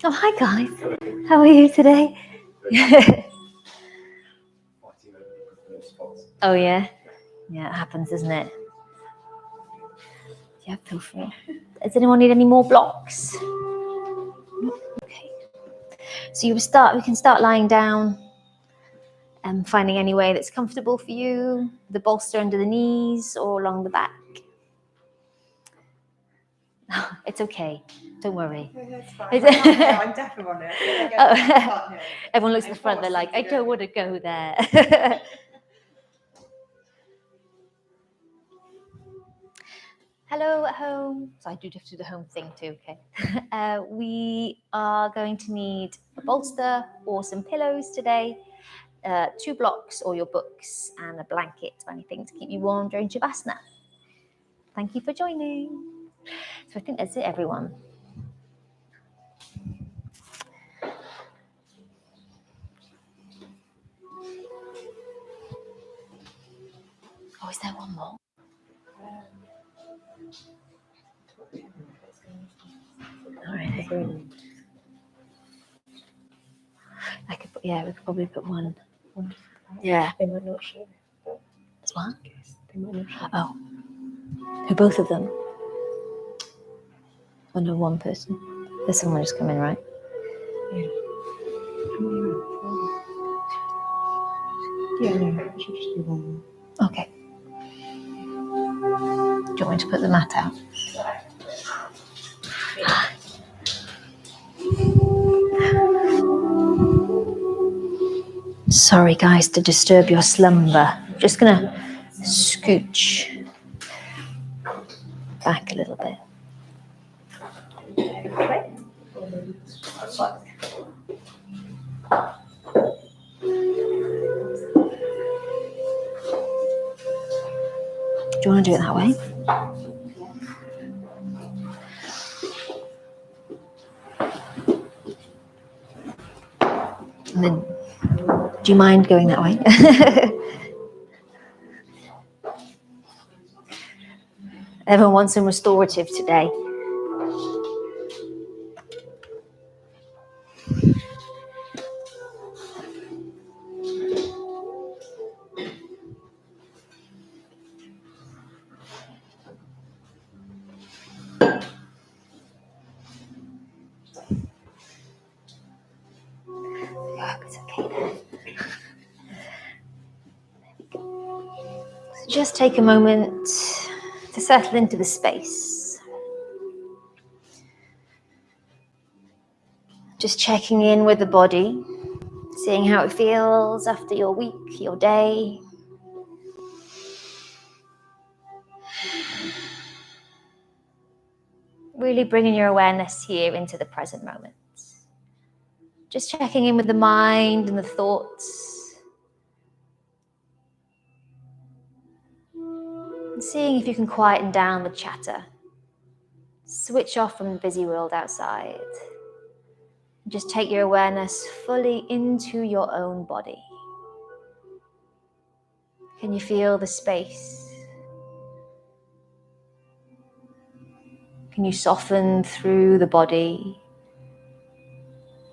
Oh, hi guys. How are you today? Oh, yeah. Yeah, it happens, doesn't it? Yeah, feel free. Does anyone need any more blocks? Okay. So we can start lying down and finding any way that's comfortable for you. The bolster under the knees or along the back. It's okay. Don't worry. It's fine. I'm definitely on it. Everyone looks at the front. They're like, I don't want to go there. Hello at home. So I do have to do the home thing too, okay? We are going to need a bolster or some pillows today, 2 blocks or your books, and a blanket or anything to keep you warm during Shavasana. Thank you for joining. So I think that's it, everyone. Oh, is there one more? All right. We could probably put one. Yeah. They might not show. This one? They might not show. Oh. Who, both of them? Oh, no, one person. There's someone just come in, right? Yeah. Yeah, no, it should just be one more. Okay. Do you want me to put the mat out? Sorry, guys, to disturb your slumber. I'm just going to scooch back a little bit. Do you want to do it that way? And then, do you mind going that way? Everyone wants some restorative today. It's okay there. So just take a moment to settle into the space. Just checking in with the body, seeing how it feels after your week, your day. Really bringing your awareness here into the present moment. Just checking in with the mind and the thoughts. And seeing if you can quieten down the chatter. Switch off from the busy world outside. Just take your awareness fully into your own body. Can you feel the space? Can you soften through the body?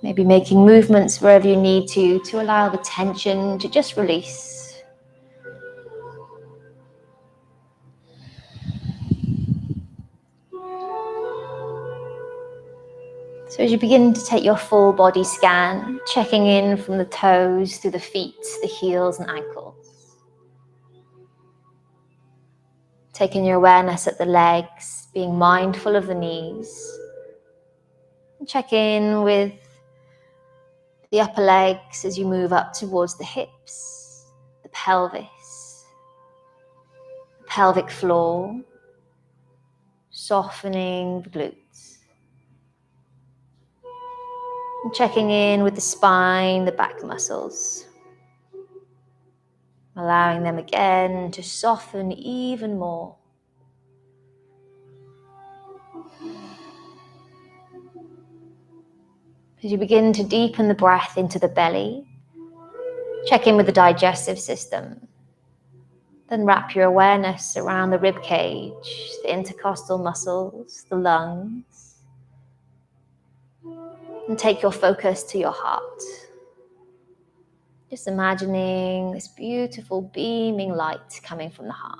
Maybe making movements wherever you need to allow the tension to just release. So as you begin to take your full body scan, checking in from the toes through the feet, the heels and ankles. Taking your awareness at the legs, being mindful of the knees. And check in with the upper legs as you move up towards the hips, the pelvis, the pelvic floor, softening the glutes. And checking in with the spine, the back muscles. Allowing them again to soften even more. As you begin to deepen the breath into the belly, check in with the digestive system. Then wrap your awareness around the rib cage, the intercostal muscles, the lungs. And take your focus to your heart. Just imagining this beautiful beaming light coming from the heart.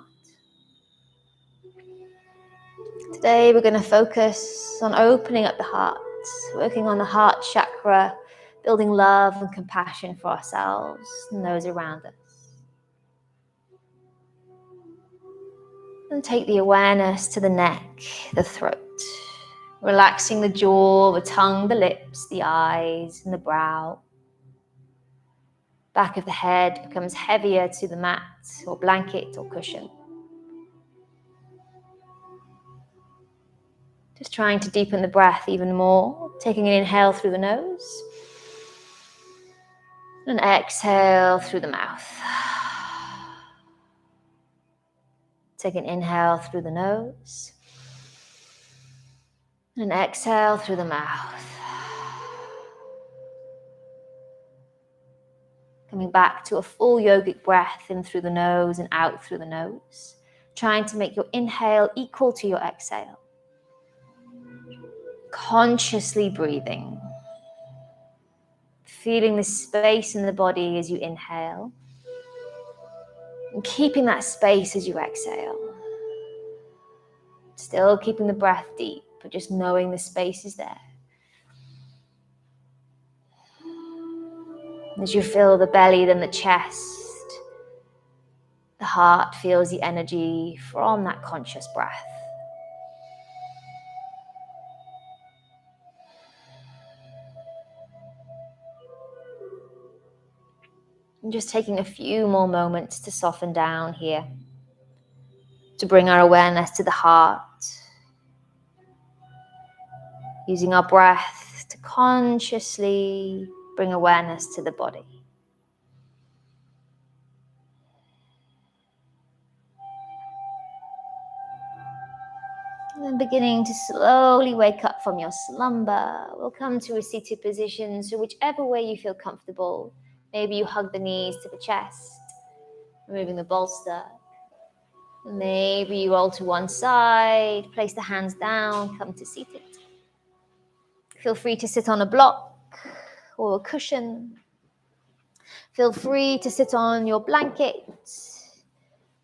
Today we're going to focus on opening up the heart, working on the heart chakra, building love and compassion for ourselves and those around us. And take the awareness to the neck, the throat, relaxing the jaw, the tongue, the lips, the eyes, and the brow. Back of the head becomes heavier to the mat or blanket or cushion. Just trying to deepen the breath even more, taking an inhale through the nose and exhale through the mouth. Take an inhale through the nose and exhale through the mouth. Coming back to a full yogic breath in through the nose and out through the nose. Trying to make your inhale equal to your exhale. Consciously breathing. Feeling the space in the body as you inhale. And keeping that space as you exhale. Still keeping the breath deep, but just knowing the space is there. As you fill the belly, then the chest, the heart feels the energy from that conscious breath. And just taking a few more moments to soften down here, to bring our awareness to the heart, using our breath to consciously bring awareness to the body. And then beginning to slowly wake up from your slumber. We'll come to a seated position, so whichever way you feel comfortable. Maybe you hug the knees to the chest, removing the bolster. Maybe you roll to one side, place the hands down, come to seated. Feel free to sit on a block or a cushion. Feel free to sit on your blanket.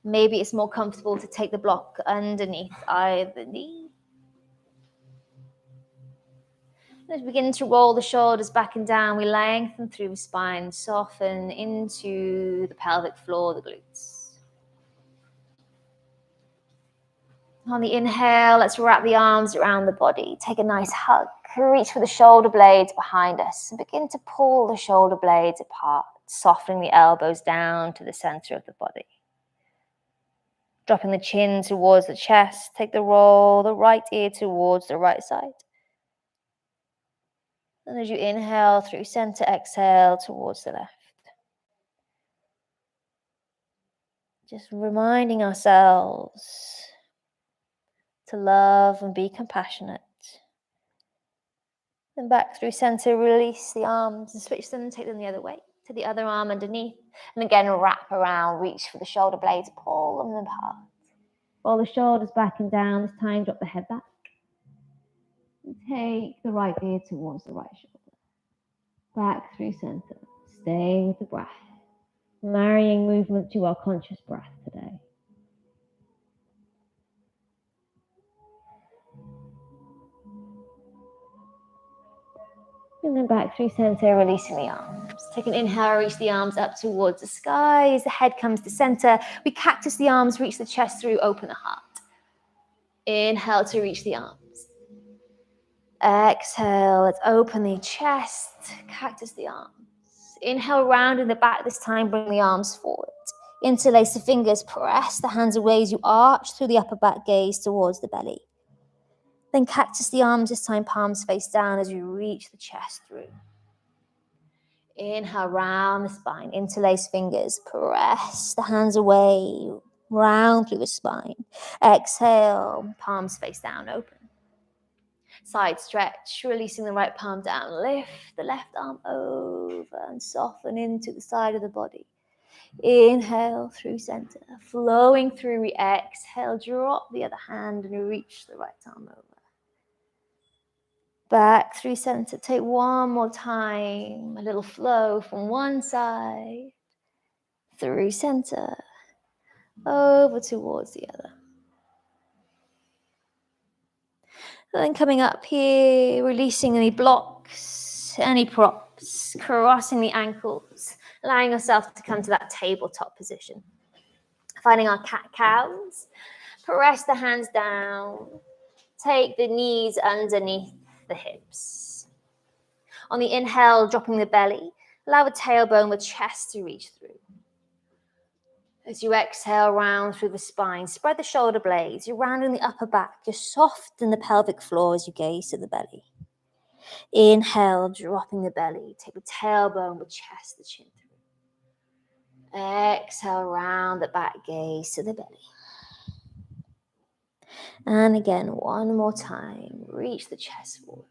Maybe it's more comfortable to take the block underneath either knee. As we begin to roll the shoulders back and down, we lengthen through the spine, soften into the pelvic floor, the glutes. On the inhale, let's wrap the arms around the body. Take a nice hug. Reach for the shoulder blades behind us and begin to pull the shoulder blades apart, softening the elbows down to the center of the body. Dropping the chin towards the chest. Take the roll, the right ear towards the right side. And as you inhale through center, exhale towards the left. Just reminding ourselves to love and be compassionate. Then back through center, release the arms and switch them, take them the other way, to the other arm underneath. And again, wrap around, reach for the shoulder blades, pull them apart. Roll the shoulders back and down, this time drop the head back. And take the right ear towards the right shoulder. Back through center, stay with the breath. Marrying movement to our conscious breath today. And then back through center, releasing the arms. Take an inhale, reach the arms up towards the sky. As the head comes to center, we cactus the arms, reach the chest through, open the heart. Inhale to reach the arms. Exhale, let's open the chest, cactus the arms. Inhale, round in the back, this time bring the arms forward. Interlace the fingers, press the hands away as you arch through the upper back, gaze towards the belly. Then cactus the arms, this time palms face down as you reach the chest through. Inhale, round the spine, interlace fingers, press the hands away, round through the spine. Exhale, palms face down, open. Side stretch, releasing the right palm down, lift the left arm over and soften into the side of the body. Inhale through center, flowing through, we exhale, drop the other hand and reach the right arm over. Back through center. Take one more time. A little flow from one side. Through center. Over towards the other. And then coming up here, releasing any blocks, any props, crossing the ankles, allowing yourself to come to that tabletop position. Finding our cat-cows, press the hands down, take the knees underneath the hips. On the inhale, dropping the belly, allow the tailbone, the chest to reach through. As you exhale, round through the spine, spread the shoulder blades, you're rounding the upper back, you're softening the pelvic floor as you gaze to the belly. Inhale, dropping the belly, take the tailbone, the chest, the chin through. Exhale, round the back, gaze to the belly. And again, one more time, reach the chest forward.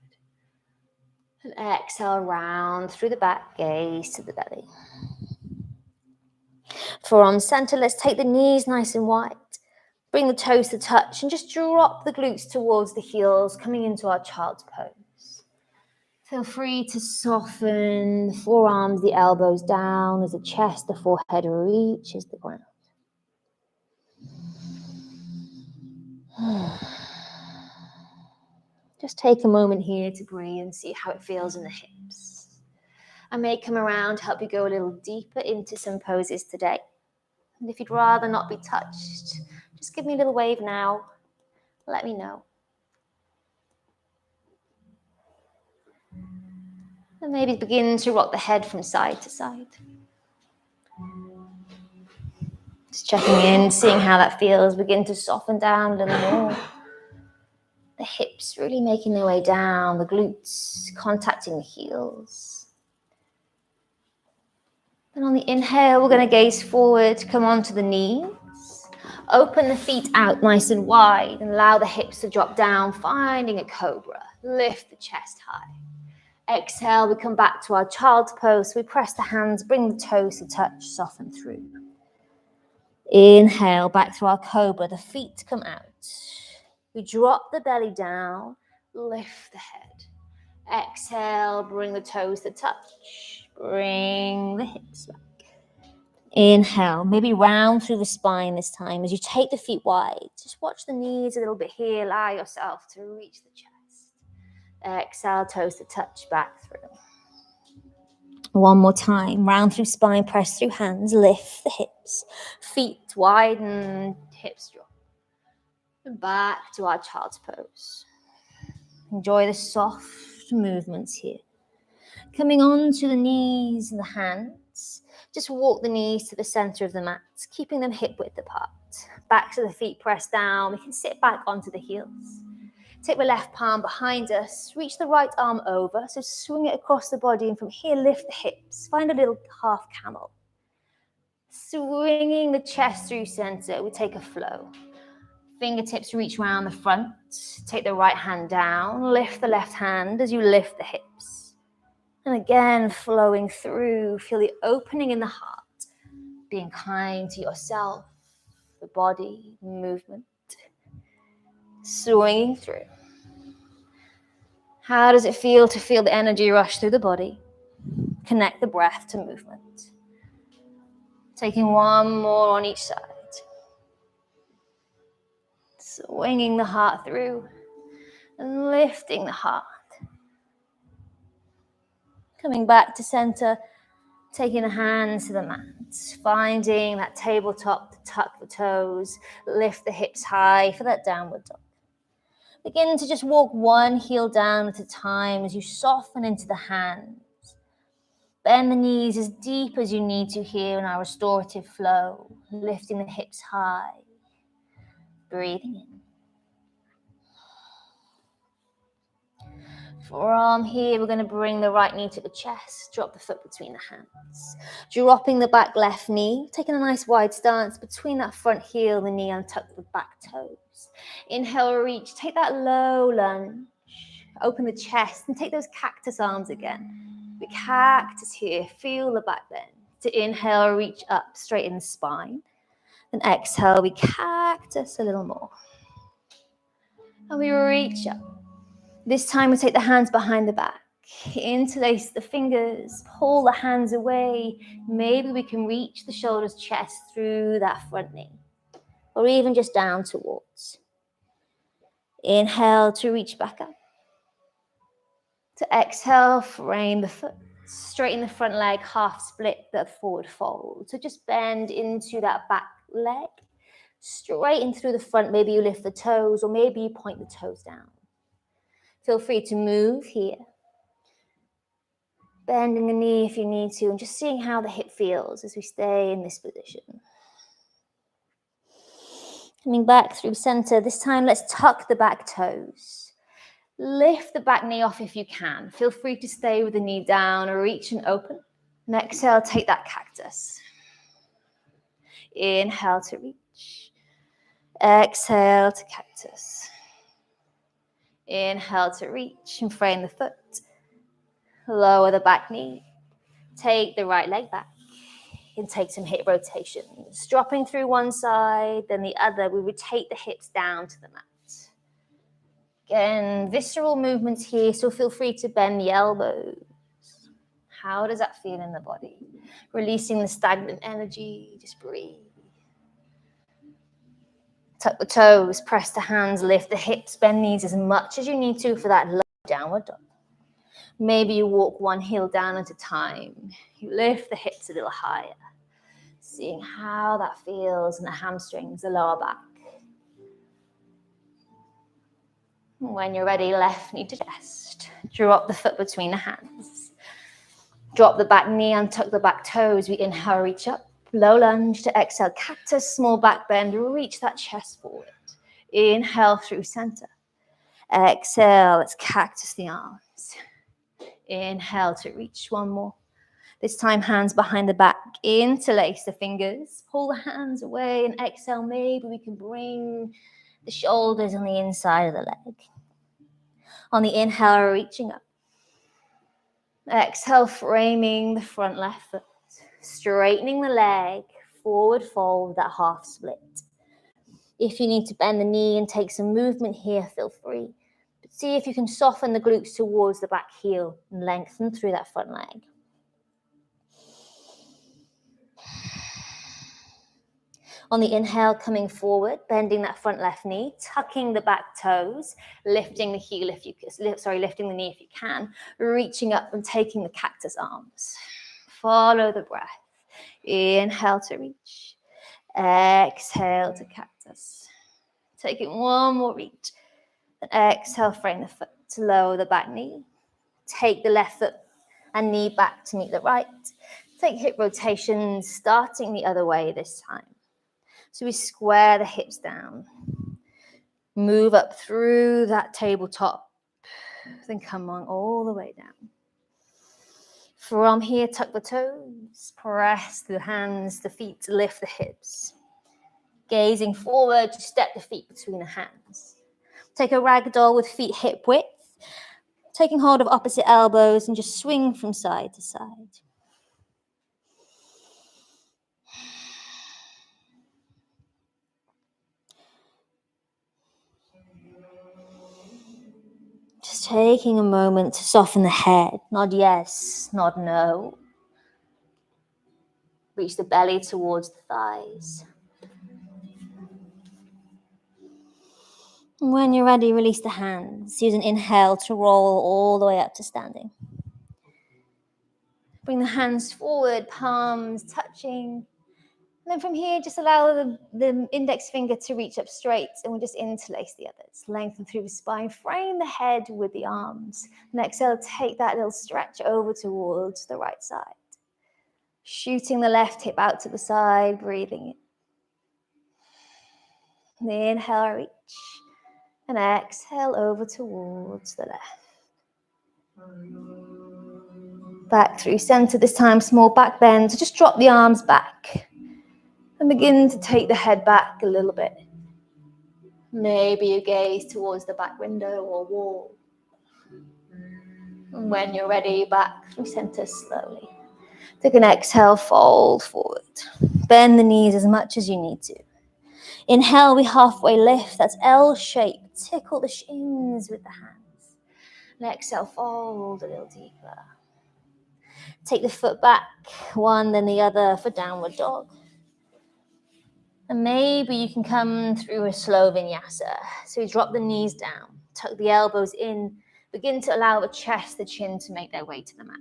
And exhale, round through the back, gaze to the belly. Forearms center, let's take the knees nice and wide. Bring the toes to touch and just drop the glutes towards the heels, coming into our child's pose. Feel free to soften the forearms, the elbows down as the chest, the forehead reaches the ground. Just take a moment here to breathe and see how it feels in the hips. I may come around to help you go a little deeper into some poses today. And if you'd rather not be touched, just give me a little wave now. Let me know. And maybe begin to rock the head from side to side. Just checking in, seeing how that feels. Begin to soften down a little more. The hips really making their way down, the glutes contacting the heels. And on the inhale, we're going to gaze forward, come onto the knees. Open the feet out nice and wide and allow the hips to drop down, finding a cobra. Lift the chest high. Exhale, we come back to our child's pose. We press the hands, bring the toes to touch, soften through. Inhale, back to our cobra. The feet come out. We drop the belly down, lift the head. Exhale, bring the toes to touch. Bring the hips back. Inhale, maybe round through the spine this time. As you take the feet wide, just watch the knees a little bit here. Allow yourself to reach the chest. Exhale, toes to touch, back through. One more time, round through spine, press through hands, lift the hips. Feet widen, hips drop. And back to our child's pose. Enjoy the soft movements here. Coming on to the knees and the hands. Just walk the knees to the center of the mat, keeping them hip width apart. Back to the feet, press down. We can sit back onto the heels. Take the left palm behind us. Reach the right arm over. So swing it across the body. And from here, lift the hips. Find a little half camel. Swinging the chest through center. We take a flow. Fingertips reach round the front. Take the right hand down. Lift the left hand as you lift the hips. And again, flowing through. Feel the opening in the heart. Being kind to yourself, the body, movement. Swinging through. How does it feel to feel the energy rush through the body? Connect the breath to movement. Taking one more on each side. Swinging the heart through and lifting the heart. Coming back to center, taking the hands to the mat, finding that tabletop to tuck the toes, lift the hips high for that downward dog. Begin to just walk one heel down at a time as you soften into the hands. Bend the knees as deep as you need to here in our restorative flow, lifting the hips high. Breathing in. From here, we're going to bring the right knee to the chest, drop the foot between the hands. Dropping the back left knee, taking a nice wide stance between that front heel and the knee, and tuck the back toes. Inhale, reach, take that low lunge. Open the chest and take those cactus arms again. The cactus here, feel the back bend. To inhale, reach up, straighten the spine. Then exhale, we cactus a little more. And we reach up. This time we take the hands behind the back, interlace the fingers, pull the hands away. Maybe we can reach the shoulders, chest through that front knee, or even just down towards. Inhale to reach back up. To exhale, frame the foot, straighten the front leg, half split the forward fold. So just bend into that back leg, straighten through the front. Maybe you lift the toes, or maybe you point the toes down. Feel free to move here. Bending the knee if you need to, and just seeing how the hip feels as we stay in this position. Coming back through center. This time, let's tuck the back toes. Lift the back knee off if you can. Feel free to stay with the knee down or reach and open. And exhale, take that cactus. Inhale to reach. Exhale to cactus. Inhale to reach and frame the foot. Lower the back knee. Take the right leg back. And take some hip rotations. Dropping through one side, then the other. We rotate the hips down to the mat. Again, visceral movements here, so feel free to bend the elbows. How does that feel in the body? Releasing the stagnant energy, just breathe. Tuck the toes, press the hands, lift the hips, bend knees as much as you need to for that low downward dog. Maybe you walk one heel down at a time. You lift the hips a little higher, seeing how that feels in the hamstrings, the lower back. When you're ready, left knee to chest. Drop the foot between the hands. Drop the back knee, untuck the back toes. We inhale, reach up. Low lunge to exhale, cactus, small back bend. Reach that chest forward. Inhale through center. Exhale, let's cactus the arms. Inhale to reach, one more. This time, hands behind the back. Interlace the fingers. Pull the hands away and exhale. Maybe we can bring the shoulders on the inside of the leg. On the inhale, reaching up. Exhale, framing the front left foot. Straightening the leg, forward fold, that half split. If you need to bend the knee and take some movement here, feel free. But see if you can soften the glutes towards the back heel and lengthen through that front leg. On the inhale, coming forward, bending that front left knee, tucking the back toes, lifting the heel if you lifting the knee if you can, reaching up and taking the cactus arms. Follow the breath. Inhale to reach. Exhale to cactus. Taking one more reach. And exhale, frame the foot to lower the back knee. Take the left foot and knee back to meet the right. Take hip rotations, starting the other way this time. So we square the hips down. Move up through that tabletop. Then come on all the way down. From here, tuck the toes. Press the hands, the feet, lift the hips. Gazing forward, step the feet between the hands. Take a ragdoll with feet hip width. Taking hold of opposite elbows and just swing from side to side. Just taking a moment to soften the head. Nod yes, nod no. Reach the belly towards the thighs. And when you're ready, release the hands. Use an inhale to roll all the way up to standing. Bring the hands forward, palms touching. And then from here, just allow the index finger to reach up straight, and we'll just interlace the others. Lengthen through the spine, frame the head with the arms. And exhale, take that little stretch over towards the right side. Shooting the left hip out to the side, breathing in. Inhale, reach. And exhale over towards the left. Back through center, this time small back bend. So just drop the arms back. And begin to take the head back a little bit. Maybe you gaze towards the back window or wall. And when you're ready, back through center slowly. Take an exhale, fold forward. Bend the knees as much as you need to. Inhale, we halfway lift. That's L shape. Tickle the shins with the hands. And exhale, fold a little deeper. Take the foot back, one then the other for downward dog. And maybe you can come through a slow vinyasa. So you drop the knees down, tuck the elbows in, begin to allow the chest, the chin to make their way to the mat.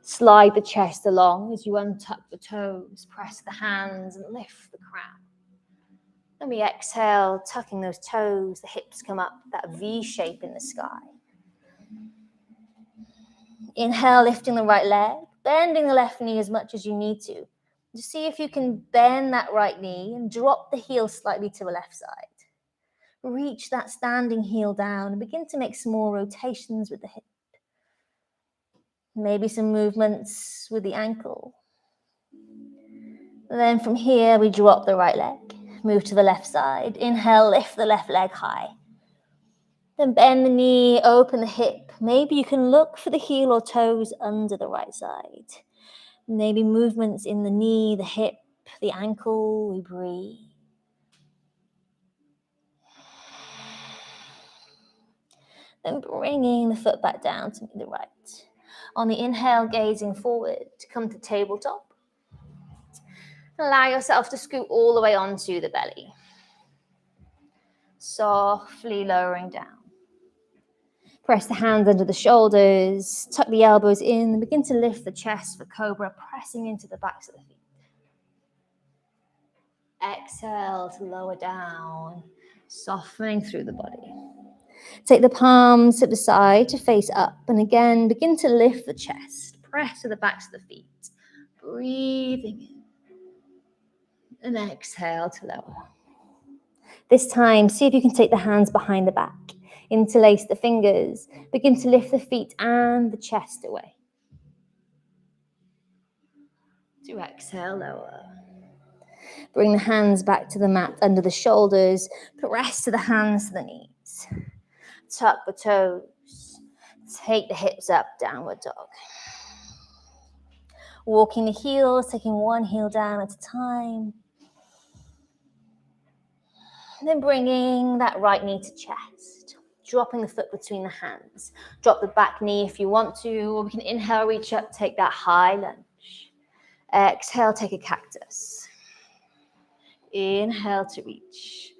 Slide the chest along as you untuck the toes, press the hands and lift the crown. Then we exhale, tucking those toes, the hips come up, that V shape in the sky. Inhale, lifting the right leg, bending the left knee as much as you need to. Just see if you can bend that right knee and drop the heel slightly to the left side. Reach that standing heel down and begin to make small rotations with the hip. Maybe some movements with the ankle. And then from here, we drop the right leg, move to the left side. Inhale, lift the left leg high. Then bend the knee, open the hip. Maybe you can look for the heel or toes under the right side. Maybe movements in the knee, the hip, the ankle. We breathe. Then bringing the foot back down to the right. On the inhale, gazing forward, come to tabletop. Allow yourself to scoot all the way onto the belly. Softly lowering down. Press the hands under the shoulders, tuck the elbows in, and begin to lift the chest for cobra, pressing into the backs of the feet. Exhale to lower down, softening through the body. Take the palms to the side to face up, and again, begin to lift the chest, press to the backs of the feet. Breathing in. And exhale to lower. This time, see if you can take the hands behind the back. Interlace the fingers. Begin to lift the feet and the chest away. To exhale, lower. Bring the hands back to the mat under the shoulders. Press to the hands to the knees. Tuck the toes. Take the hips up, downward dog. Walking the heels, taking one heel down at a time. And then bringing that right knee to chest. Dropping the foot between the hands. Drop the back knee if you want to, or we can inhale, reach up, take that high lunge. Exhale, take a cactus. Inhale to reach.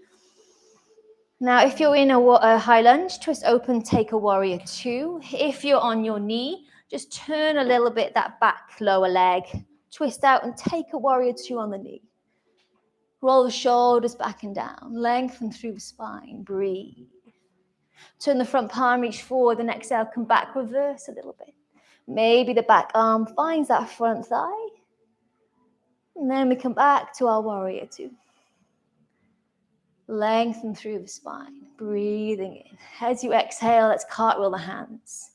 Now, if you're in a high lunge, twist open, take a warrior two. If you're on your knee, just turn a little bit that back lower leg. Twist out and take a warrior two on the knee. Roll the shoulders back and down. Lengthen through the spine. Breathe. Turn the front palm, reach forward, and exhale, come back, reverse a little bit. Maybe the back arm finds that front thigh. And then we come back to our warrior two. Lengthen through the spine, breathing in. As you exhale, let's cartwheel the hands.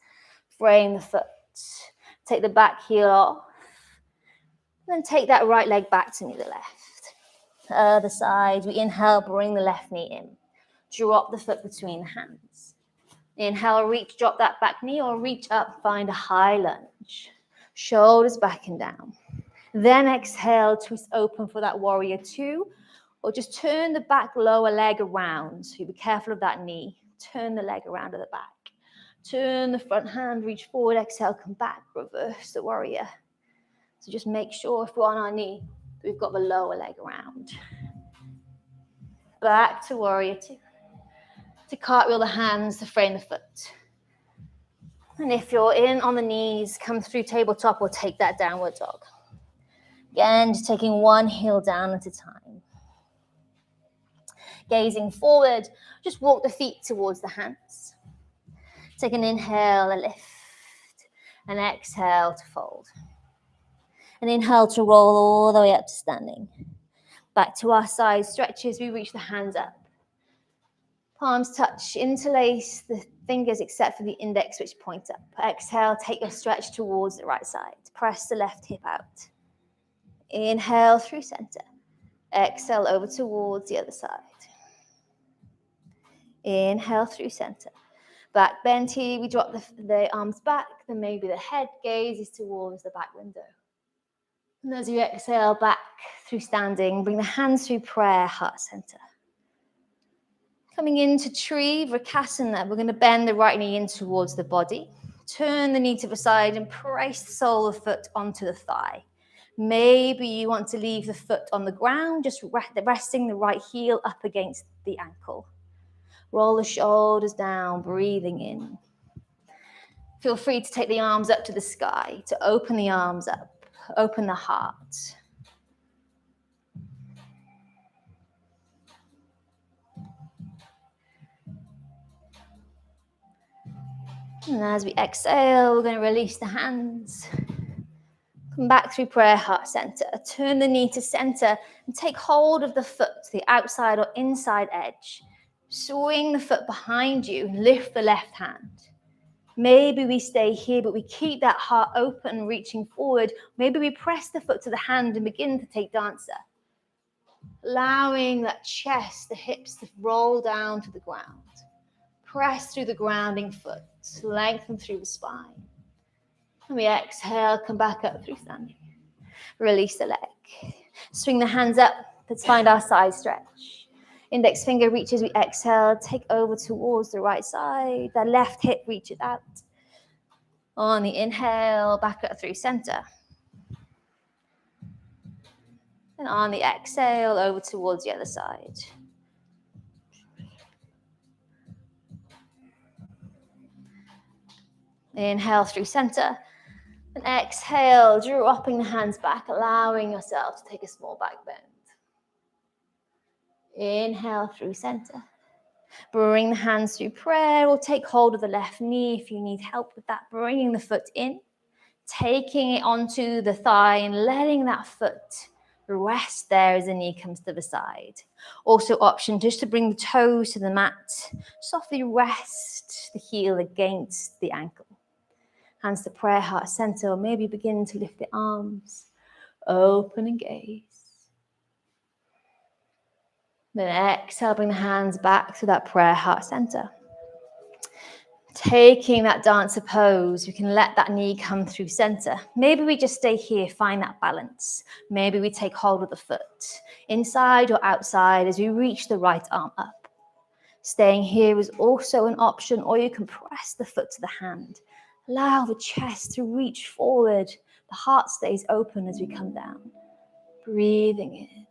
Frame the foot. Take the back heel off. Then take that right leg back to meet the left. Other side, we inhale, bring the left knee in. Drop the foot between the hands. Inhale, reach, drop that back knee, or reach up, find a high lunge. Shoulders back and down. Then exhale, twist open for that warrior two. Or just turn the back lower leg around. So be careful of that knee. Turn the leg around to the back. Turn the front hand, reach forward, exhale, come back, reverse the warrior. So just make sure if we're on our knee, we've got the lower leg around. Back to warrior two. To cartwheel the hands to frame the foot. And if you're in on the knees, come through tabletop or take that downward dog. Again, just taking one heel down at a time. Gazing forward, just walk the feet towards the hands. Take an inhale, a lift, and exhale to fold. And inhale to roll all the way up to standing. Back to our side stretches, we reach the hands up. Palms touch, interlace the fingers except for the index which points up. Exhale, take your stretch towards the right side. Press the left hip out. Inhale through center. Exhale over towards the other side. Inhale through center. Back bend here, we drop the arms back, then maybe the head gaze is towards the back window. And as you exhale back through standing, bring the hands through prayer, heart center. Coming into tree, Vrikasana, we're going to bend the right knee in towards the body. Turn the knee to the side and press the sole of the foot onto the thigh. Maybe you want to leave the foot on the ground, just resting the right heel up against the ankle. Roll the shoulders down, breathing in. Feel free to take the arms up to the sky, to open the arms up, open the heart. And as we exhale, we're going to release the hands. Come back through prayer heart center. Turn the knee to center and take hold of the foot, the outside or inside edge. Swing the foot behind you and lift the left hand. Maybe we stay here, but we keep that heart open, reaching forward. Maybe we press the foot to the hand and begin to take dancer. Allowing that chest, the hips to roll down to the ground. Press through the grounding foot, lengthen through the spine. And we exhale, come back up through standing. Release the leg. Swing the hands up. Let's find our side stretch. Index finger reaches, we exhale, take over towards the right side. The left hip reaches out. On the inhale, back up through center. And on the exhale, over towards the other side. Inhale through center. And exhale, dropping the hands back, allowing yourself to take a small back bend. Inhale through center. Bring the hands through prayer, or take hold of the left knee if you need help with that. Bringing the foot in, taking it onto the thigh and letting that foot rest there as the knee comes to the side. Also option just to bring the toes to the mat. Softly rest the heel against the ankle. Hands to prayer heart center, or maybe begin to lift the arms. Open and gaze. Then exhale, bring the hands back to that prayer heart center. Taking that dancer pose, we can let that knee come through center. Maybe we just stay here, find that balance. Maybe we take hold of the foot, inside or outside, as we reach the right arm up. Staying here is also an option, or you can press the foot to the hand. Allow the chest to reach forward. The heart stays open as we come down. Breathing in.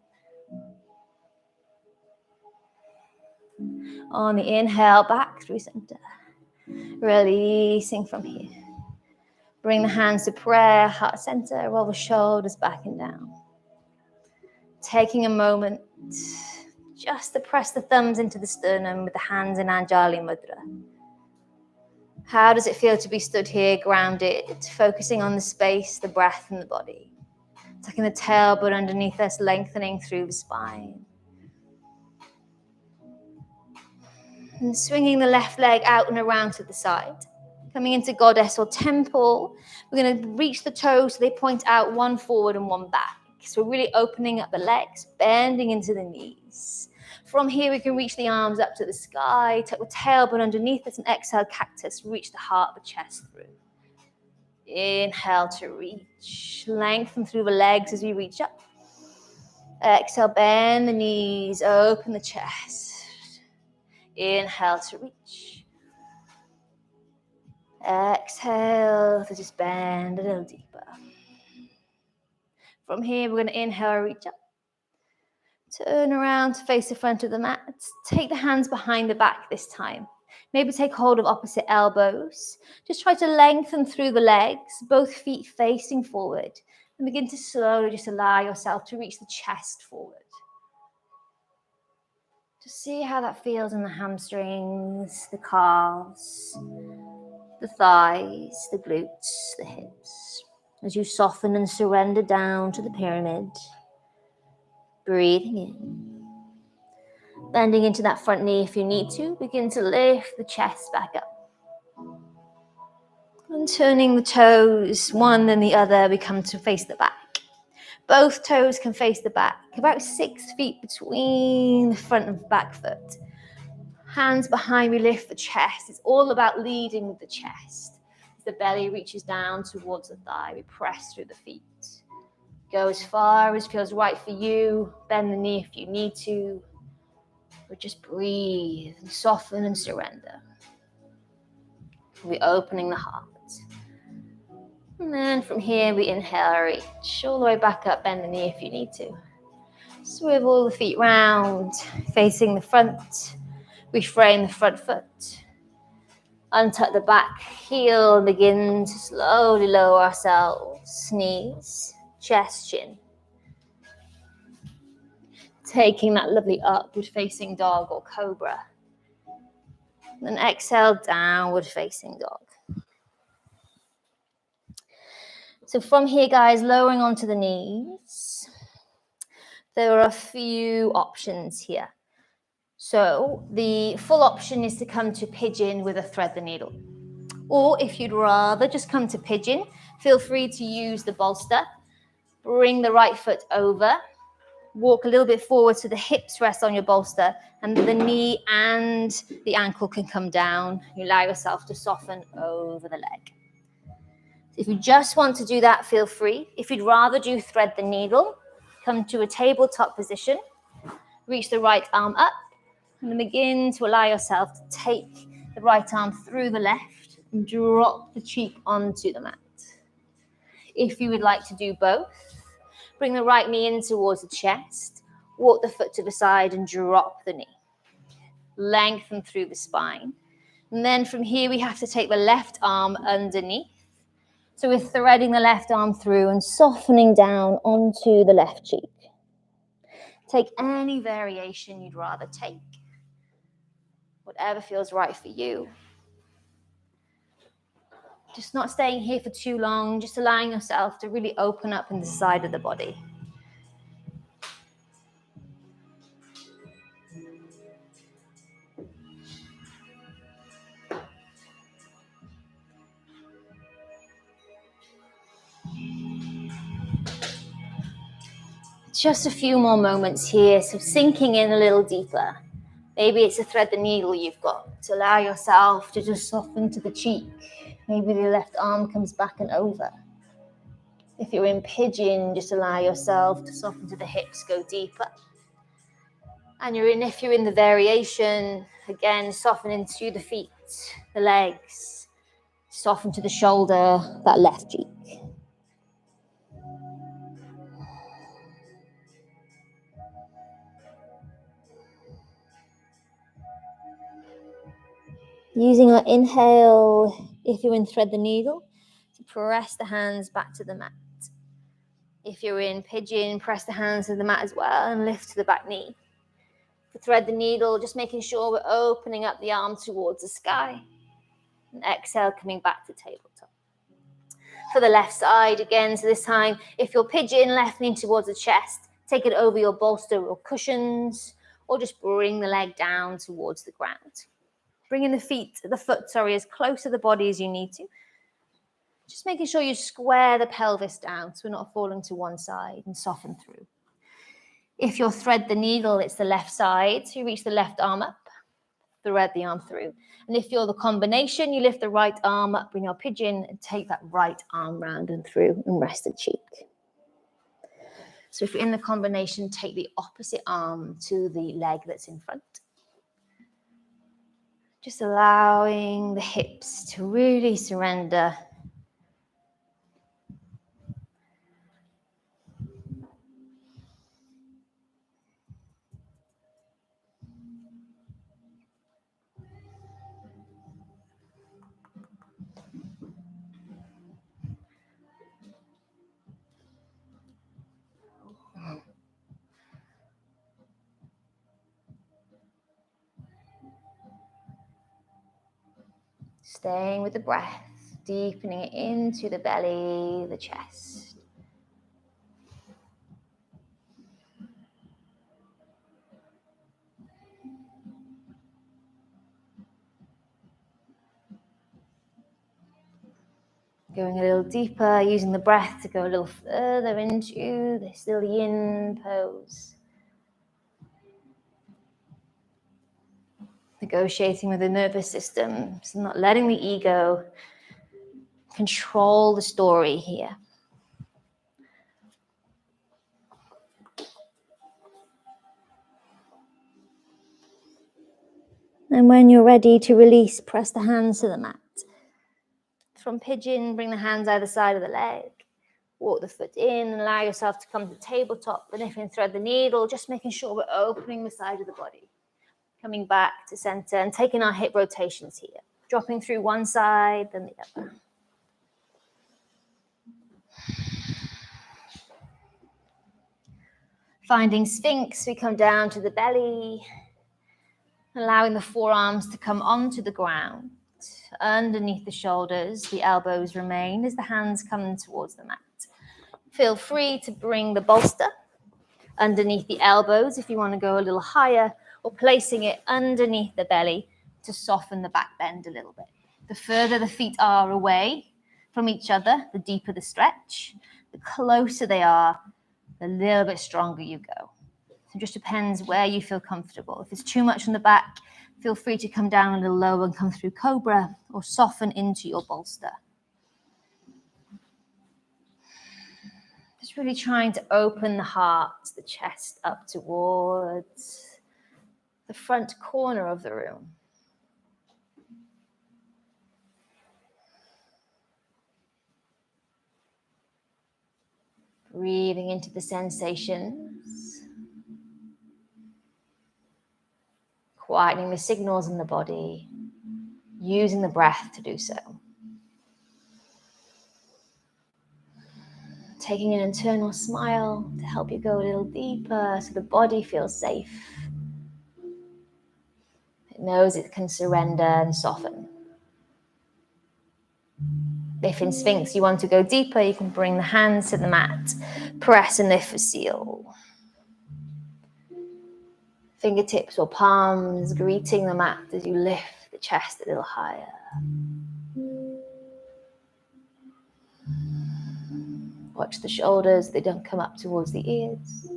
On the inhale, back through center. Releasing from here. Bring the hands to prayer, heart center, roll the shoulders back and down. Taking a moment just to press the thumbs into the sternum with the hands in Anjali Mudra. How does it feel to be stood here, grounded, focusing on the space, the breath, and the body? Tucking the tailbone underneath us, lengthening through the spine. And swinging the left leg out and around to the side. Coming into goddess or temple, we're going to reach the toes so they point out, one forward and one back. So we're really opening up the legs, bending into the knees. From here, we can reach the arms up to the sky, tuck the tailbone underneath us, and exhale, cactus, reach the heart, the chest through. Inhale to reach, lengthen through the legs as we reach up. Exhale, bend the knees, open the chest. Inhale to reach. Exhale to just bend a little deeper. From here, we're going to inhale, reach up. Turn around to face the front of the mat. Take the hands behind the back this time. Maybe take hold of opposite elbows. Just try to lengthen through the legs, both feet facing forward. And begin to slowly just allow yourself to reach the chest forward. Just see how that feels in the hamstrings, the calves, the thighs, the glutes, the hips. As you soften and surrender down to the pyramid. Breathing in. Bending into that front knee if you need to. Begin to lift the chest back up. And turning the toes, one then the other, we come to face the back. Both toes can face the back. About 6 feet between the front and back foot. Hands behind, we lift the chest. It's all about leading with the chest. As the belly reaches down towards the thigh, we press through the feet. Go as far as feels right for you. Bend the knee if you need to. We just breathe and soften and surrender. We're opening the heart. And then from here, we inhale, reach all the way back up, bend the knee if you need to. Swivel the feet round, facing the front. Reframe the front foot. Untuck the back heel and begin to slowly lower ourselves. Knees, chest, chin. Taking that lovely upward facing dog or cobra. Then exhale, downward facing dog. So from here, guys, lowering onto the knees. There are a few options here. So the full option is to come to pigeon with a thread the needle. Or if you'd rather just come to pigeon, feel free to use the bolster. Bring the right foot over. Walk a little bit forward so the hips rest on your bolster and the knee and the ankle can come down. You allow yourself to soften over the leg. If you just want to do that, feel free. If you'd rather do thread the needle, come to a tabletop position. Reach the right arm up and then begin to allow yourself to take the right arm through the left and drop the cheek onto the mat. If you would like to do both, bring the right knee in towards the chest, walk the foot to the side and drop the knee. Lengthen through the spine. And then from here, we have to take the left arm underneath. So we're threading the left arm through and softening down onto the left cheek. Take any variation you'd rather take. Whatever feels right for you. Just not staying here for too long, just allowing yourself to really open up in the side of the body. Just a few more moments here, so sinking in a little deeper. Maybe it's a thread the needle you've got to allow yourself to just soften to the cheek. Maybe the left arm comes back and over. If you're in pigeon, just allow yourself to soften to the hips, go deeper. And if you're in the variation, again, soften into the feet, the legs, soften to the shoulder, that left cheek. Using our inhale, if you're in thread the needle, to press the hands back to the mat. If you're in pigeon, press the hands to the mat as well and lift to the back knee. To thread the needle, just making sure we're opening up the arm towards the sky. And exhale, coming back to tabletop. For the left side, again, so this time, if you're pigeon, left knee towards the chest, take it over your bolster or cushions, or just bring the leg down towards the ground. Bringing the foot, as close to the body as you need to. Just making sure you square the pelvis down so we're not falling to one side and soften through. If you're thread the needle, it's the left side. So you reach the left arm up, thread the arm through. And if you're the combination, you lift the right arm up in your pigeon and take that right arm round and through and rest the cheek. So if you're in the combination, take the opposite arm to the leg that's in front. Just allowing the hips to really surrender. Staying with the breath, deepening it into the belly, the chest. Going a little deeper, using the breath to go a little further into this little yin pose. Negotiating with the nervous system, so not letting the ego control the story here. And when you're ready to release, press the hands to the mat. From pigeon, bring the hands either side of the leg. Walk the foot in and allow yourself to come to tabletop. And if you can thread the needle, just making sure we're opening the side of the body. Coming back to center and taking our hip rotations here. Dropping through one side, then the other. Finding Sphinx, we come down to the belly, allowing the forearms to come onto the ground. Underneath the shoulders, the elbows remain as the hands come towards the mat. Feel free to bring the bolster underneath the elbows if you want to go a little higher, or placing it underneath the belly to soften the back bend a little bit. The further the feet are away from each other, the deeper the stretch. The closer they are, the little bit stronger you go. So it just depends where you feel comfortable. If it's too much on the back, feel free to come down a little lower and come through cobra, or soften into your bolster. Just really trying to open the heart, the chest up towards the front corner of the room. Breathing into the sensations. Quietening the signals in the body. Using the breath to do so. Taking an internal smile to help you go a little deeper so the body feels safe. It knows it can surrender and soften. If in Sphinx you want to go deeper, you can bring the hands to the mat, press and lift for seal. Fingertips or palms greeting the mat as you lift the chest a little higher. Watch the shoulders, they don't come up towards the ears.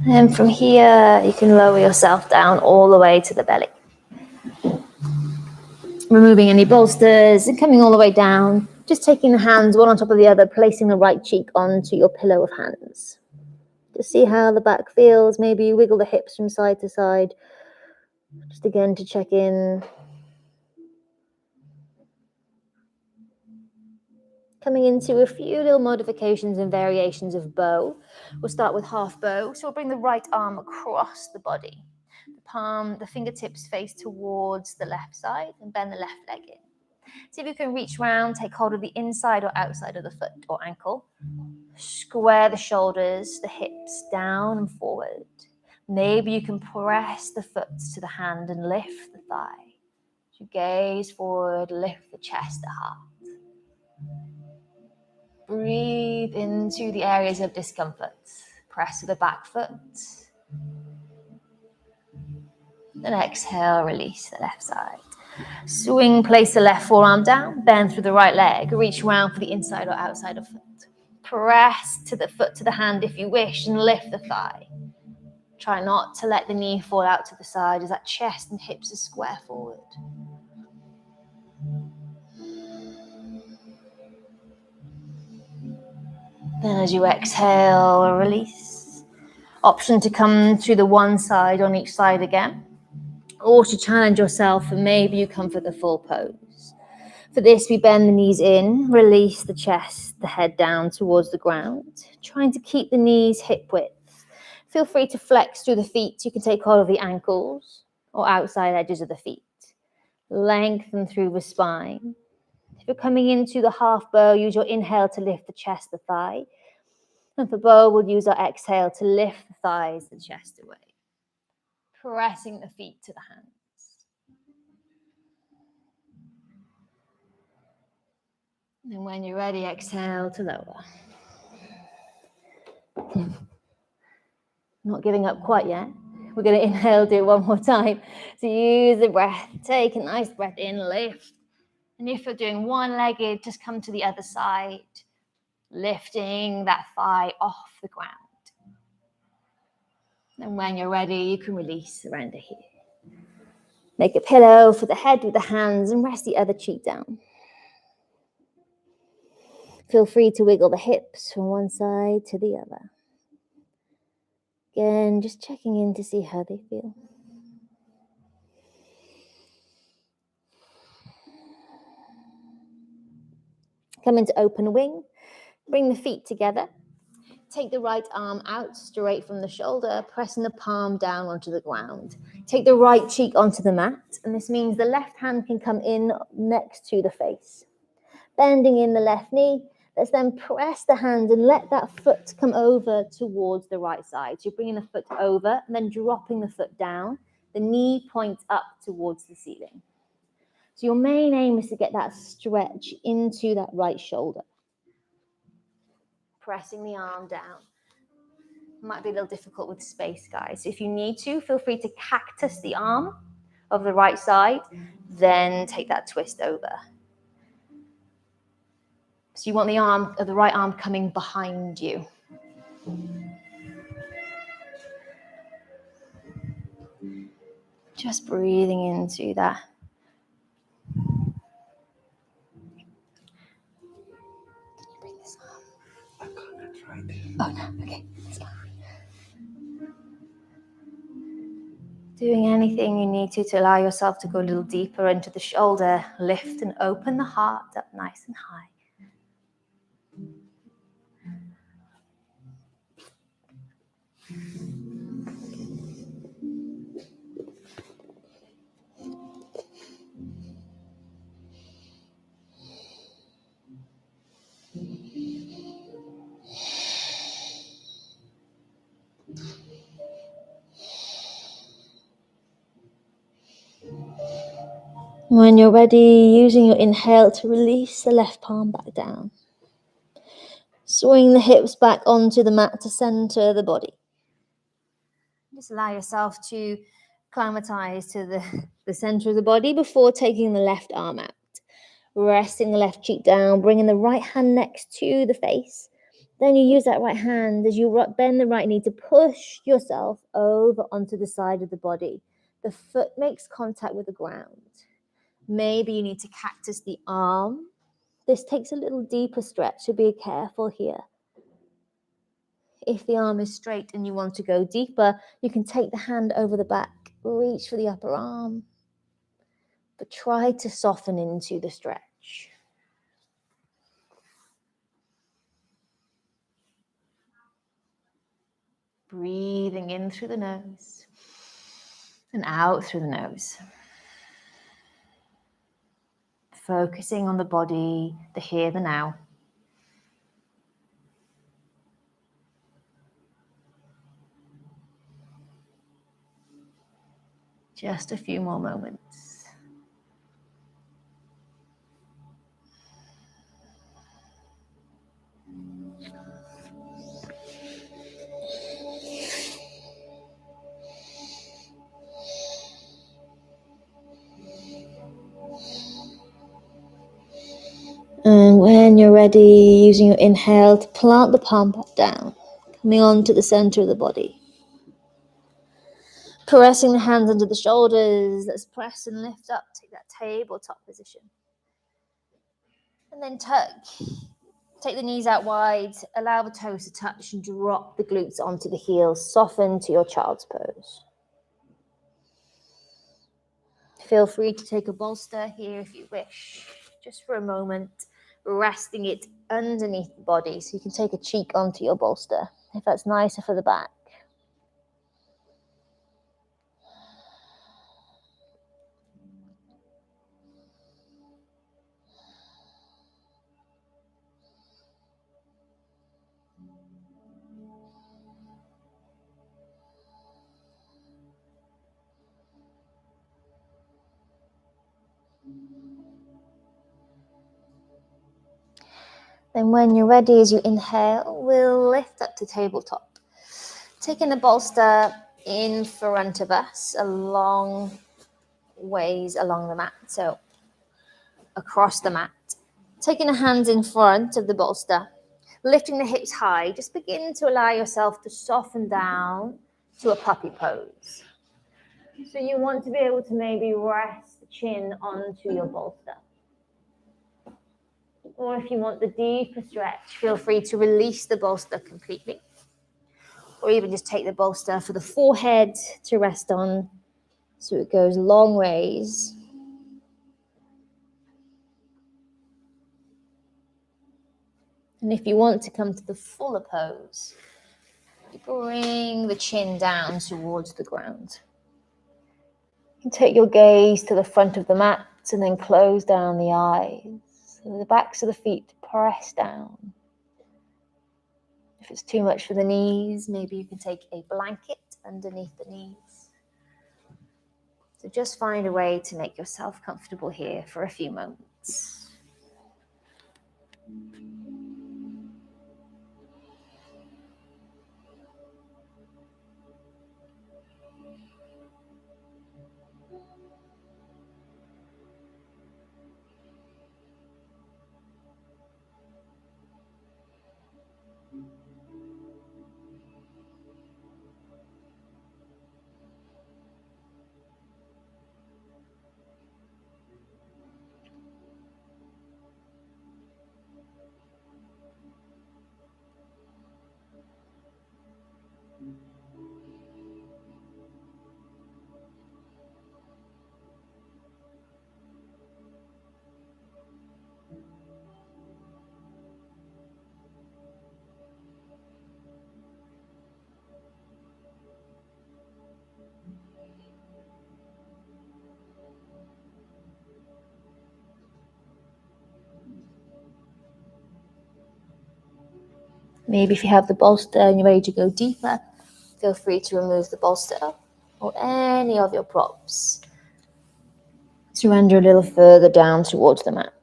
And from here, you can lower yourself down all the way to the belly. Removing any bolsters and coming all the way down. Just taking the hands one on top of the other, placing the right cheek onto your pillow of hands. Just see how the back feels. Maybe you wiggle the hips from side to side. Just again to check in. Coming into a few little modifications and variations of bow. We'll start with half bow. So we'll bring the right arm across the body. The fingertips face towards the left side and bend the left leg in. See if you can reach round, take hold of the inside or outside of the foot or ankle. Square the shoulders, the hips down and forward. Maybe you can press the foot to the hand and lift the thigh. As you gaze forward, lift the chest, the heart. Breathe into the areas of discomfort. Press with the back foot. Then exhale, release the left side. Swing, place the left forearm down, bend through the right leg, reach round for the inside or outside of foot. Press to the foot to the hand if you wish and lift the thigh. Try not to let the knee fall out to the side as that chest and hips are square forward. Then as you exhale, release. Option to come through the one side on each side again, or to challenge yourself and maybe you come for the full pose. For this, we bend the knees in, release the chest, the head down towards the ground, trying to keep the knees hip width. Feel free to flex through the feet. You can take hold of the ankles or outside edges of the feet. Lengthen through the spine. If you're coming into the half bow, use your inhale to lift the chest, the thigh. And for bow, we'll use our exhale to lift the thighs, the chest away. Pressing the feet to the hands. And when you're ready, exhale to lower. Not giving up quite yet. We're going to inhale, do it one more time. So use the breath. Take a nice breath in, lift. And if you're doing one-legged, just come to the other side, lifting that thigh off the ground. And when you're ready, you can release, surrender here. Make a pillow for the head with the hands and rest the other cheek down. Feel free to wiggle the hips from one side to the other. Again, just checking in to see how they feel. Come into open wing. Bring the feet together. Take the right arm out straight from the shoulder, pressing the palm down onto the ground. Take the right cheek onto the mat, and this means the left hand can come in next to the face. Bending in the left knee, let's then press the hand and let that foot come over towards the right side. So you're bringing the foot over and then dropping the foot down. The knee points up towards the ceiling. So your main aim is to get that stretch into that right shoulder. Pressing the arm down. Might be a little difficult with space, guys. If you need to, feel free to cactus the arm of the right side, then take that twist over. So you want the arm of the right arm coming behind you. Just breathing into that. Can you bring this arm? I can't, that's right. Oh no, okay, that's fine. Doing anything you need to allow yourself to go a little deeper into the shoulder. Lift and open the heart up nice and high. When you're ready, using your inhale to release the left palm back down. Swing the hips back onto the mat to center the body. Just allow yourself to acclimatize to the center of the body before taking the left arm out. Resting the left cheek down, bringing the right hand next to the face. Then you use that right hand as you bend the right knee to push yourself over onto the side of the body. The foot makes contact with the ground. Maybe you need to cactus the arm. This takes a little deeper stretch, so be careful here. If the arm is straight and you want to go deeper, you can take the hand over the back, reach for the upper arm, but try to soften into the stretch. Breathing in through the nose and out through the nose. Focusing on the body, the here, the now. Just a few more moments. And when you're ready, using your inhale to plant the palm back down, coming on to the center of the body. Pressing the hands under the shoulders, let's press and lift up, take that tabletop position. And then tuck, take the knees out wide, allow the toes to touch and drop the glutes onto the heels, soften to your child's pose. Feel free to take a bolster here if you wish, just for a moment, resting it underneath the body so you can take a cheek onto your bolster if that's nicer for the back. Then when you're ready, as you inhale, we'll lift up to tabletop. Taking the bolster in front of us, a long ways along the mat. So across the mat. Taking the hands in front of the bolster, lifting the hips high, just begin to allow yourself to soften down to a puppy pose. So you want to be able to maybe rest the chin onto your bolster. Or if you want the deeper stretch, feel free to release the bolster completely. Or even just take the bolster for the forehead to rest on so it goes long ways. And if you want to come to the fuller pose, bring the chin down towards the ground. You take your gaze to the front of the mat and then close down the eyes. So the backs of the feet press down. If it's too much for the knees, maybe you can take a blanket underneath the knees. So just find a way to make yourself comfortable here for a few moments. Maybe if you have the bolster and you're ready to go deeper, feel free to remove the bolster or any of your props. Surrender a little further down towards the mat.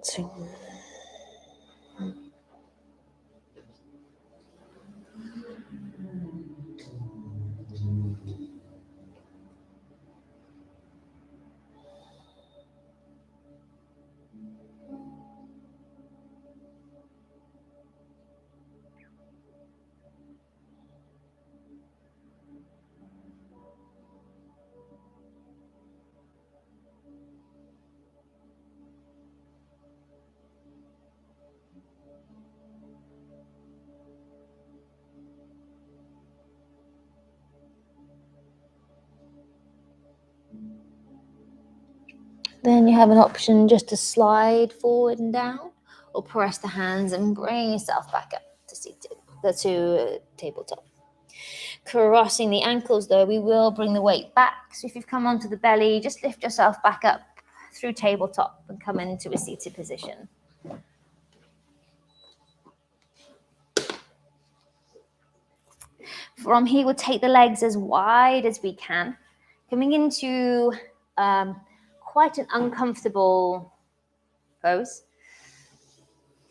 Then you have an option just to slide forward and down, or press the hands and bring yourself back up to tabletop. Crossing the ankles though, we will bring the weight back. So if you've come onto the belly, just lift yourself back up through tabletop and come into a seated position. From here, we'll take the legs as wide as we can, coming into quite an uncomfortable pose.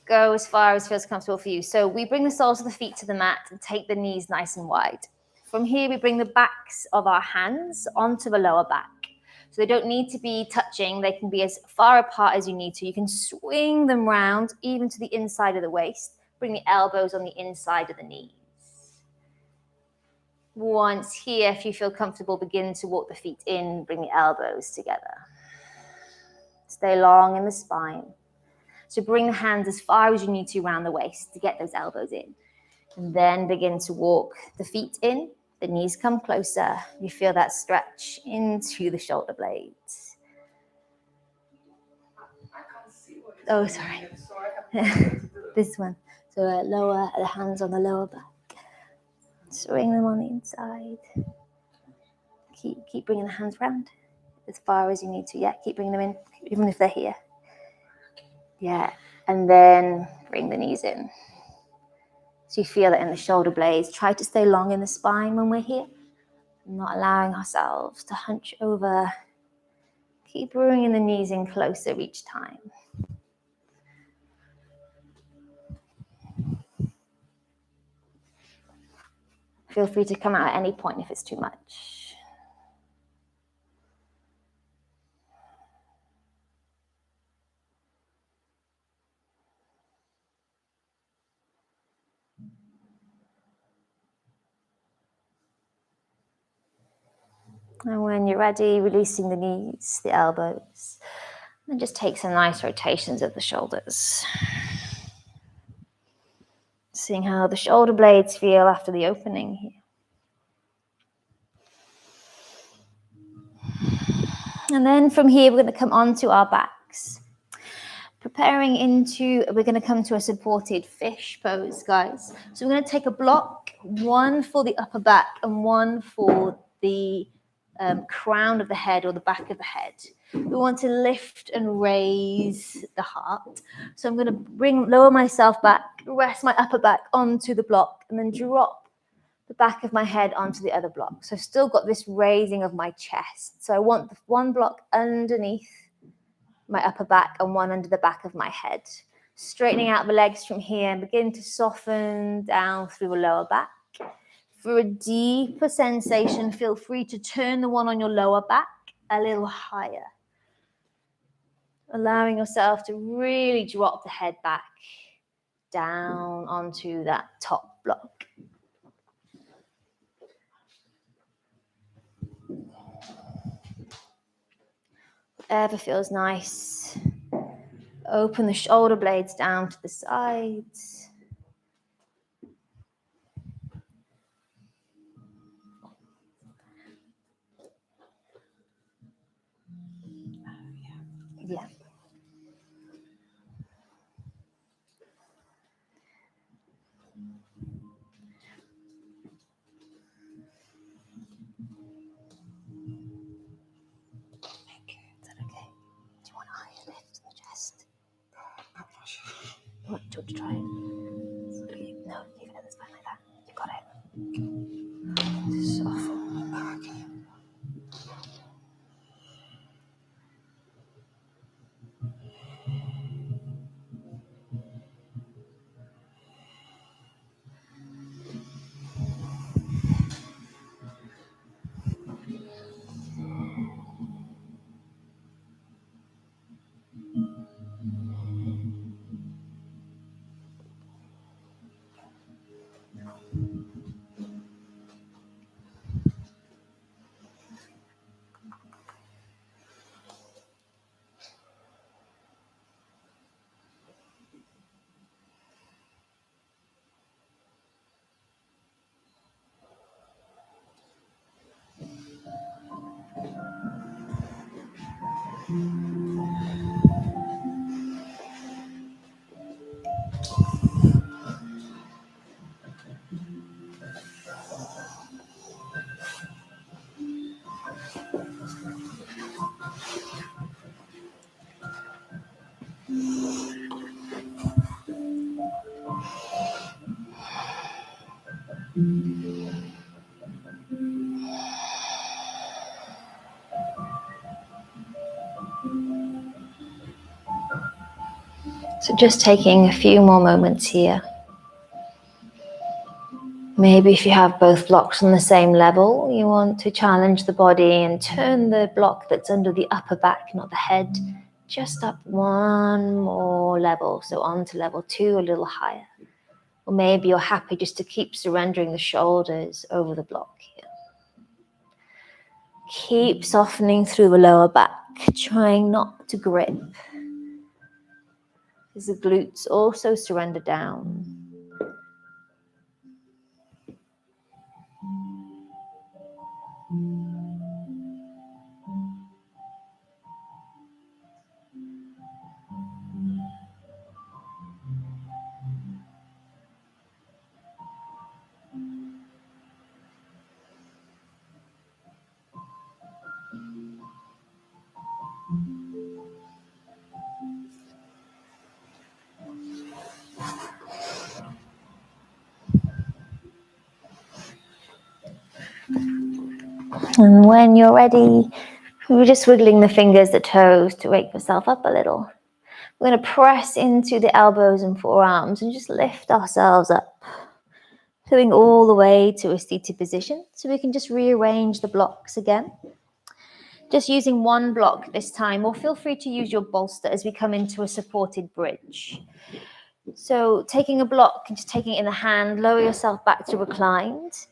Go as far as feels comfortable for you. So we bring the soles of the feet to the mat and take the knees nice and wide. From here, we bring the backs of our hands onto the lower back. So they don't need to be touching. They can be as far apart as you need to. You can swing them round even to the inside of the waist. Bring the elbows on the inside of the knees. Once here, if you feel comfortable, begin to walk the feet in, bring the elbows together. Stay long in the spine. So bring the hands as far as you need to around the waist to get those elbows in. And then begin to walk the feet in, the knees come closer. You feel that stretch into the shoulder blades. Oh, sorry. This one. So lower, the hands on the lower back. Swing them on the inside. Keep bringing the hands round as far as you need to. Yeah, keep bringing them in, even if they're here. Yeah, and then bring the knees in. So you feel it in the shoulder blades. Try to stay long in the spine when we're here. Not allowing ourselves to hunch over. Keep bringing the knees in closer each time. Feel free to come out at any point if it's too much. And when you're ready, releasing the knees, the elbows, and just take some nice rotations of the shoulders. Seeing how the shoulder blades feel after the opening here. And then from here, we're going to come onto our backs. We're going to come to a supported fish pose, guys. So we're going to take a block, one for the upper back and one for the crown of the head or the back of the head. We want to lift and raise the heart. So I'm going to lower myself back, rest my upper back onto the block, and then drop the back of my head onto the other block. So I've still got this raising of my chest. So I want the one block underneath my upper back and one under the back of my head. Straightening out the legs from here and begin to soften down through the lower back. For a deeper sensation, feel free to turn the one on your lower back a little higher. Allowing yourself to really drop the head back down onto that top block. Whatever feels nice. Open the shoulder blades down to the sides. Yeah. Is that okay? Do you want a higher lift in the chest? I'm not sure. You want to try it? No, leave it at the spine like that. You got it. Soften. Okay. So just taking a few more moments here. Maybe if you have both blocks on the same level, you want to challenge the body and turn the block that's under the upper back, not the head, just up one more level. So on to level 2, a little higher. Or maybe you're happy just to keep surrendering the shoulders over the block here. Keep softening through the lower back, trying not to grip. As the glutes also surrender down. And when you're ready, we're just wiggling the fingers, the toes to wake yourself up a little. We're going to press into the elbows and forearms and just lift ourselves up, coming all the way to a seated position. So we can just rearrange the blocks again. Just using one block this time, or feel free to use your bolster as we come into a supported bridge. So taking a block and just taking it in the hand, lower yourself back to reclined.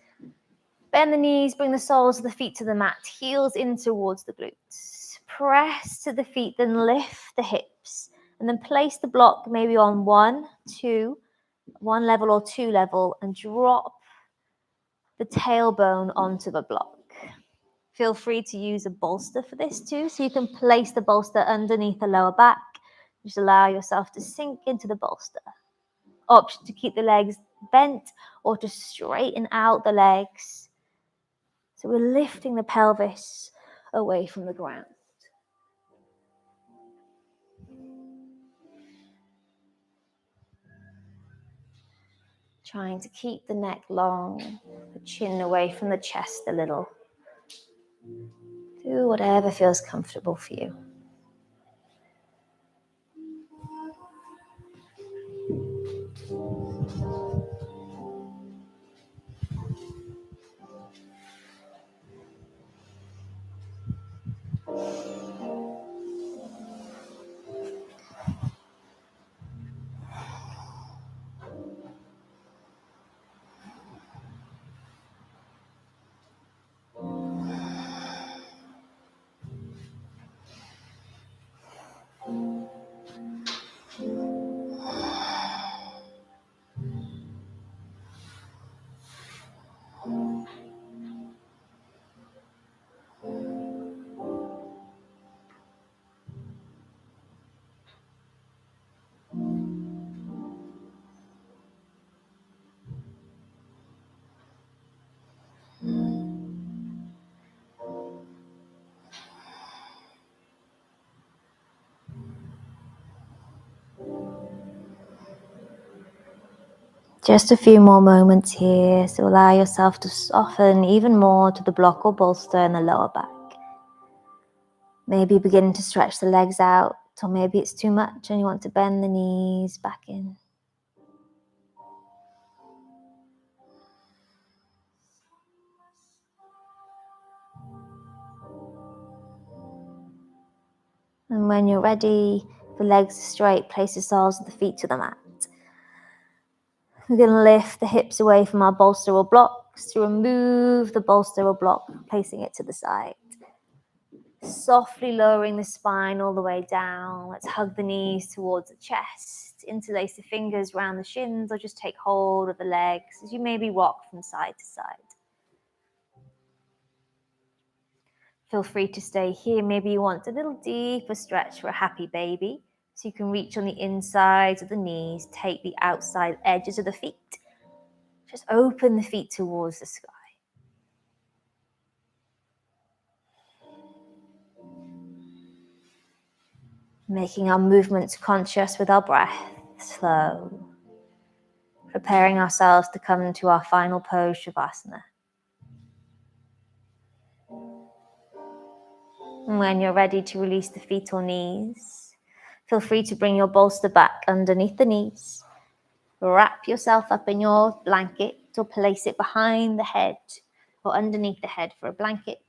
Bend the knees, bring the soles of the feet to the mat, heels in towards the glutes. Press to the feet, then lift the hips. And then place the block maybe on one level or two level, and drop the tailbone onto the block. Feel free to use a bolster for this too, so you can place the bolster underneath the lower back. Just allow yourself to sink into the bolster. Option to keep the legs bent or to straighten out the legs. So we're lifting the pelvis away from the ground. Trying to keep the neck long, the chin away from the chest a little. Do whatever feels comfortable for you. Just a few more moments here, so allow yourself to soften even more to the block or bolster in the lower back. Maybe begin to stretch the legs out, or maybe it's too much and you want to bend the knees back in. And when you're ready, the legs are straight, place the soles of the feet to the mat. We're going to lift the hips away from our bolster or blocks to remove the bolster or block, placing it to the side. Softly lowering the spine all the way down. Let's hug the knees towards the chest. Interlace the fingers around the shins or just take hold of the legs as you maybe rock from side to side. Feel free to stay here. Maybe you want a little deeper stretch for a happy baby. So you can reach on the insides of the knees, take the outside edges of the feet. Just open the feet towards the sky. Making our movements conscious with our breath, slow. Preparing ourselves to come to our final pose, Shavasana. And when you're ready to release the feet or knees, feel free to bring your bolster back underneath the knees. Wrap yourself up in your blanket or place it behind the head or underneath the head for a blanket.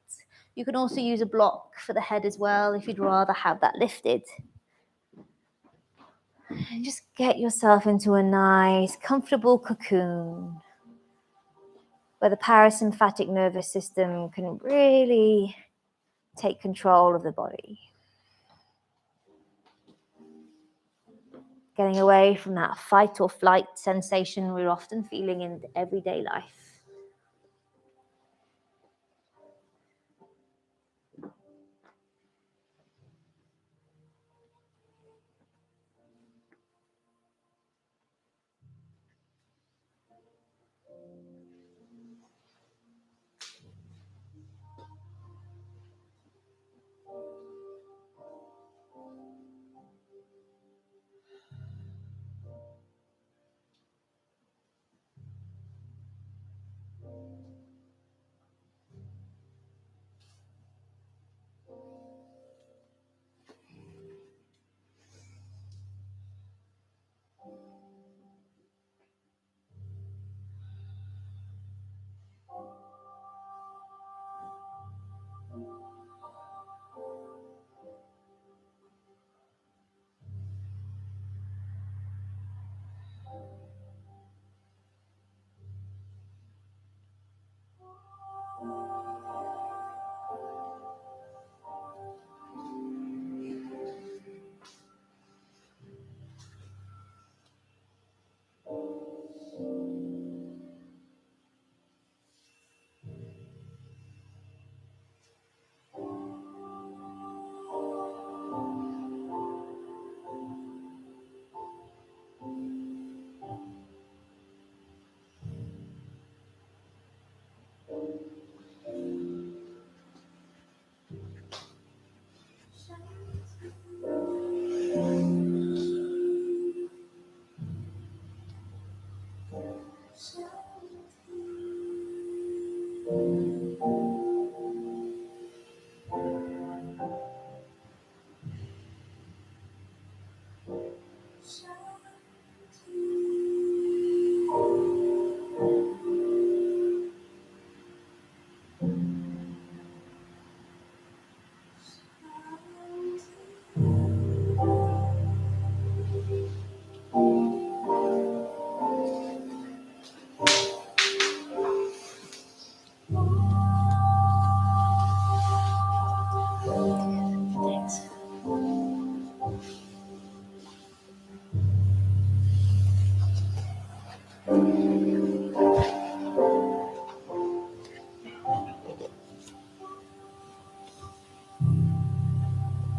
You can also use a block for the head as well if you'd rather have that lifted. And just get yourself into a nice, comfortable cocoon where the parasympathetic nervous system can really take control of the body. Getting away from that fight or flight sensation we're often feeling in everyday life.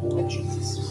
Oh, Jesus.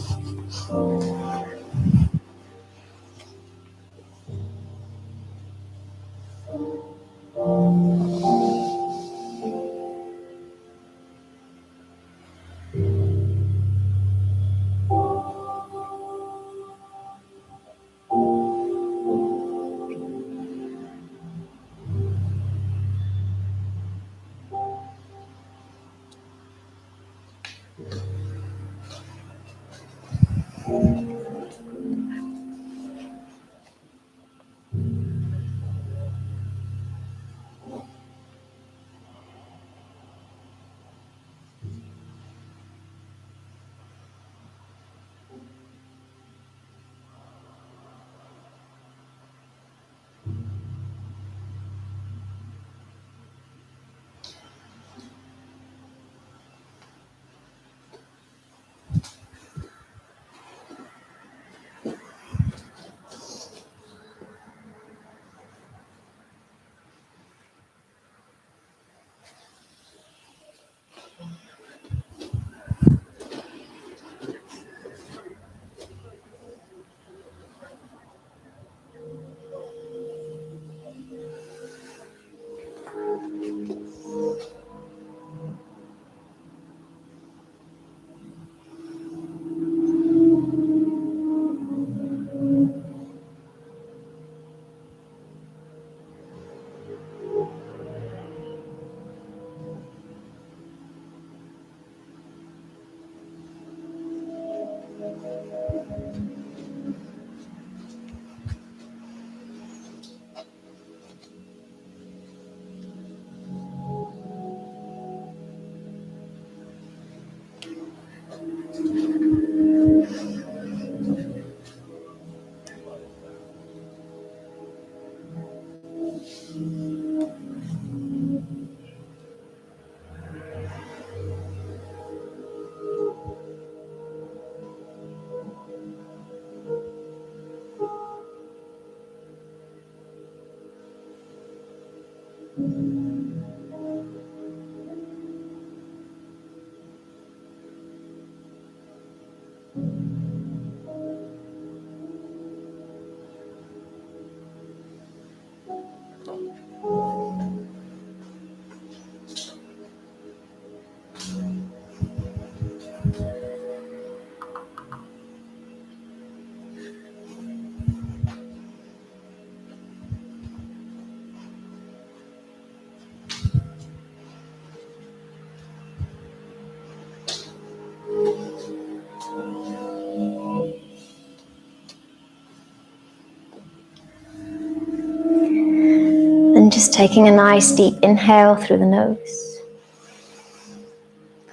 And just taking a nice deep inhale through the nose.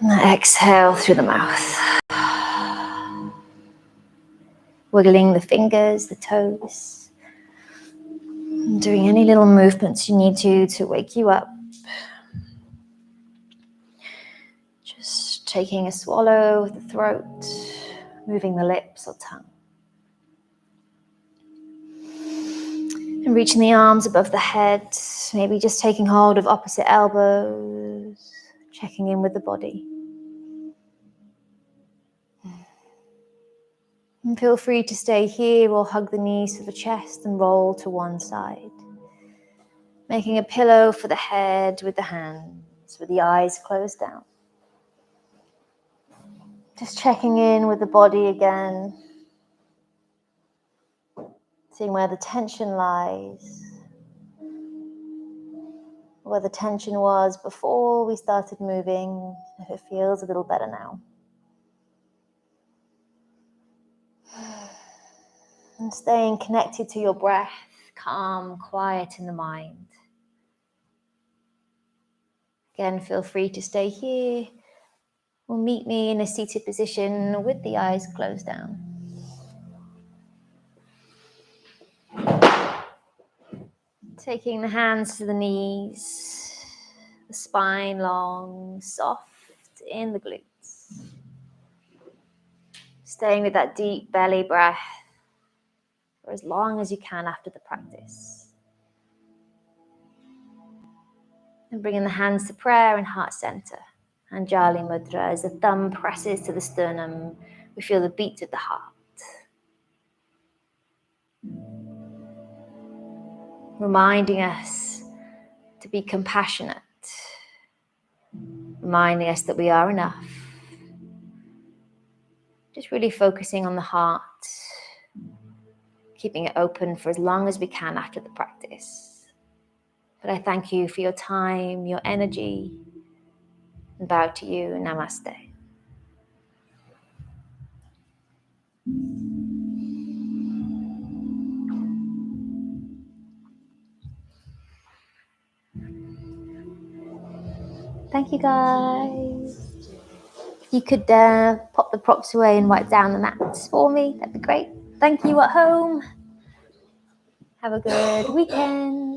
And exhale through the mouth. Wiggling the fingers, the toes. And doing any little movements you need to wake you up. Just taking a swallow with the throat, moving the lips or tongue. And reaching the arms above the head, maybe just taking hold of opposite elbows, checking in with the body. And feel free to stay here or hug the knees to the chest and roll to one side. Making a pillow for the head with the hands, with the eyes closed down. Just checking in with the body again. Seeing where the tension lies. Where the tension was before we started moving, if it feels a little better now. And staying connected to your breath, calm, quiet in the mind. Again, feel free to stay here or meet me in a seated position with the eyes closed down. Taking the hands to the knees, the spine long, soft in the glutes. Staying with that deep belly breath for as long as you can after the practice. And bringing the hands to prayer and heart center. Anjali Mudra, as the thumb presses to the sternum, we feel the beat of the heart. Reminding us to be compassionate, reminding us that we are enough. Just really focusing on the heart, keeping it open for as long as we can after the practice. But I thank you for your time, your energy, and bow to you. Namaste. Thank you, guys. If you could pop the props away and wipe down the mats for me, that'd be great. Thank you at home. Have a good weekend.